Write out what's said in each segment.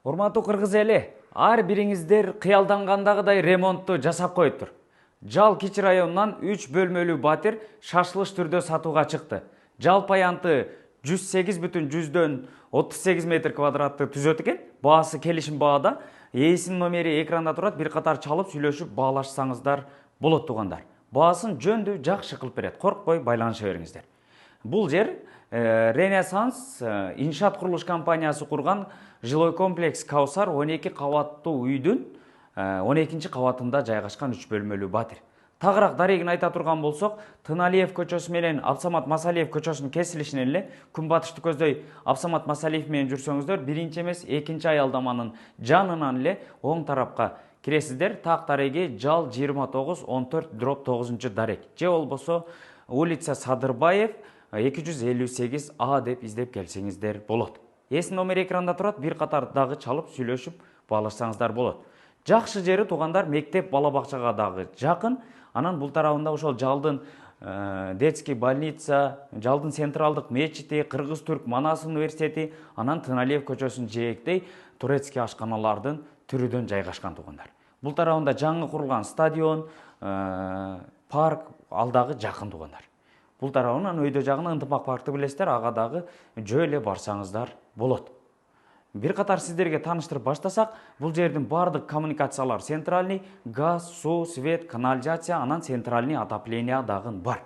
Урматтуу кыргыз эли, ар бириңиздер кыялдангандагыдай ремонтту жасап коюптур. Жал Кичи районунан 3 бөлмөлүү батир шашылыш түрдө сатууга чыкты. Жалпы аянты 108,38 метр квадратты түзөт экен. Баасы келишим баада. Ээсинин номери экранда турат. Бир катар чалып сүйлөшүп баалашсаңыздар болот тугандар. Баасын жөндүү жакшы кылып берет. Коркпой байланыша бериңиздер. Бул жер Ренессанс иншаат курулуш компаниясы курган жилой комплекс Каусар 12 кабаттуу үйдүн 12 кабатында жайгашкан 3 бөлмөлүү батир. Тагыраак дарегин айта турган болсок, Тыналиев көчөсү менен Абсамат Масалиев көчөсүнүн кесилишинен эле күнбатышты көздөй Абсамат Масалиев менен жүрсөңүздөр, биринчи эмес, экинчи аялдаманын жанынан эле оң тарапка киресиздер. Так дареги Жал 2914/9 дарек. Же болбосо улица Садырбаев 258 А деп издеп келсеңиздер болот. Эсин номер экранда турат, бир катар дагы чалып сүйлөшүп баалашсаңыздар болот. Жакшы жери тугандар, мектеп бала бакчага дагы жакын. Анан бул тарабында ошол Жалдын детский больница, Жалдын централдык мечити, Кыргыз-Түрк Манас университети, анан Тыналиев көчөсүн жээктей турецкий ашканалардын түрүдөн жайгашкан тугандар. Бул тарабында жаңы курулган стадион, парк ал дагы жакын тугандар. Бул тарабынан өйдө жагына Ынтымак паркты билесиздер, ага дагы жөө эле барсаңыздар болот. Бир катар сиздерге тааныштырып баштасак, бул жердин бардык коммуникациялар центральный, газ, суу, свет, канализация, анан центральный отопление дагы бар.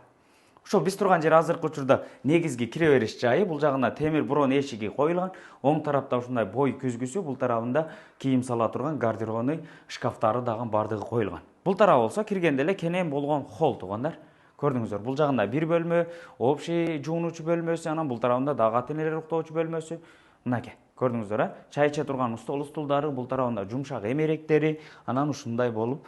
Ошо биз турган жер азыркы учурда негизги кире бериш жайы, бул жагына темир бурон эшиги коюлган, оң тарапта ушундай бой күзгүсү, бул тарабында кийим сала турган гардеробный шкафтары дагы бардыгы коюлган. Бул тарап болсо киргенде эле кенен болгон холл тугандар. Көрдүңүздөр, бул жагында бир бөлмө, общий жуунуучу бөлмөсү, анан бул тарабында дагы ата-энелер уктоочу бөлмөсү. Мынакей, көрдүңүздөр, чай иче турган столдары, бул тарабында жумшак эмеректери, анан ушундай болуп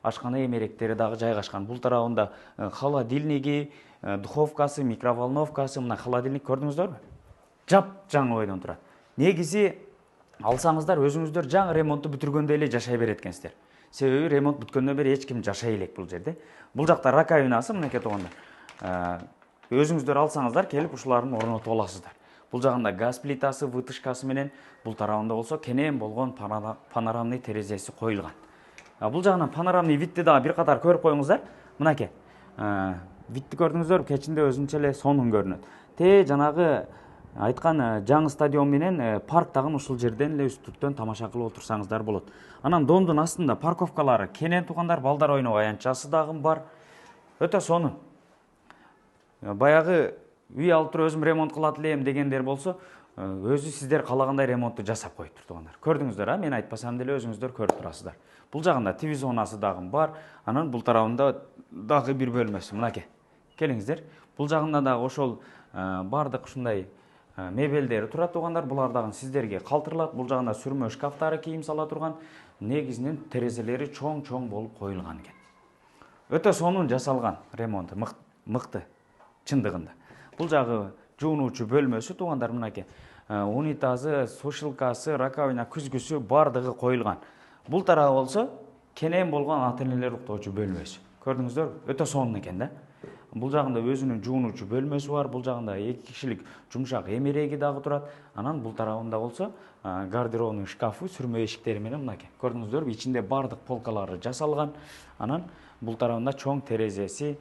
ашкана эмеректери дагы жайгашкан. Бул тарабында холодильниги, духовкасы, микроволновкасы, мына холодильник көрдүңүздөрбү? Жап жаңы ойдон турат. Негизи алсаңыздар өзүңүздөр жаңы ремонтту бүтүргөндө эле жашай берет экенсиздер. Себеби ремонт бүткөндөн бери эч ким жашай элек бул жерде. Бул жакта раковинасы мынакей тугандар. Өзүңүздөр алсаңыздар келип ушуларын орнотуп аласыздар. Бул жагында газ плитасы, вытяжкасы менен, бул тарабында болсо кенен болгон панорамный терезеси коюлган. Бул жагынан панорамный видти дагы бир катар көрүп коюңуздар. Мынакей. Видти көрдүңүздөр, кечинде өзүнчө эле сонун көрүнөт. Жанагы айткан жаңы стадион менен парк дагы ушул жерден эле үстүртөн тамаша кылып отурсаңыздар болот. Анан домдун астында парковкалары кенен тугандар, балдар ойноо аянтчасы дагы бар. Өтө сонун. Баягы үй алып туруп өзүм ремонт кылат элем дегендер болсо, өзү сиздер каалагандай ремонтту жасап коюптур тугандар. Көрдүңүздөр, мен айтпасам деле өзүңүздөр көрүп турасыздар. Бул жагында ТВ зонасы дагы бар. Анан бул тарабында дагы бир бөлмөсү. Мынакей. Келиңиздер. Бул жагында дагы ошол бардык ушундай мебелдери турат тугандар. Булар дагы сиздерге калтырылат. Бул жагында сүрмө шкафтары кийим сала турган, негизинен терезелери чоң болуп коюлган экен. Өтө сонун жасалган ремонт, мыкты чындыгында. Бул жагы жуунуучу бөлмөсү тугандар, мынакей. Унитазы, сушилкасы, раковина, күзгүсү бардыгы коюлган. Бул тарабы болсо кенен болгон ата-энелер уктоочу бөлмөсү. Көрдүңүздөр, өтө сонун экен да. Бул жагында өзүнүн жуунуучу бөлмөсү бар. Бул жагында 2 кишилик жумшак эмереги дагы турат. Анан бул тарабында болсо гардеробный шкафы, сүрмө эшиктери менен мынакей. Көрдүңүздөр, ичинде бардык полкалары жасалган. Анан бул тарабында чоң терезеси,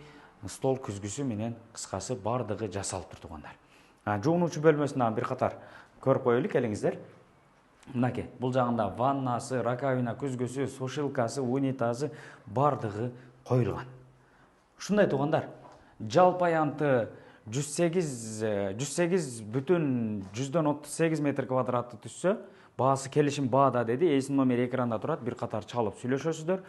стол күзгүсү менен кыскасы бардыгы жасалып тугандар. Жуунуучу бөлмөсүн бир катар көрүп коелу, келиңиздер. Мынакей, бул жагында ваннасы, раковина, күзгүсү, сушилкасы, унитазы бардыгы коюлган. Ушундай тугандар. Жалпы аянты 108,38 метр квадратты түзсө, баасы келишим баада деди. Эсин номер экранда турат, бир катар чалып сүйлөшөсүздөр.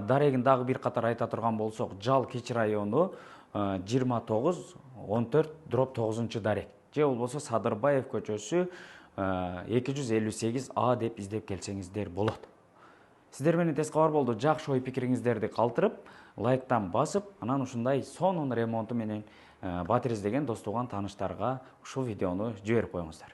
Дарегин дагы бир катар айта турган болсок, Жал Кичи району 2914/9 дарек. Же болбосо Садырбаев көчөсү 258 А деп издеп келсеңиздер болот. Сиздер менен тез кабар болду. Жакшы ой пикириңиздерди калтырып, лайктан басып, анан ушундай сонун ремонту менен батир издеген дос туган тааныштарга ушул видеону жиберип коюңуздар.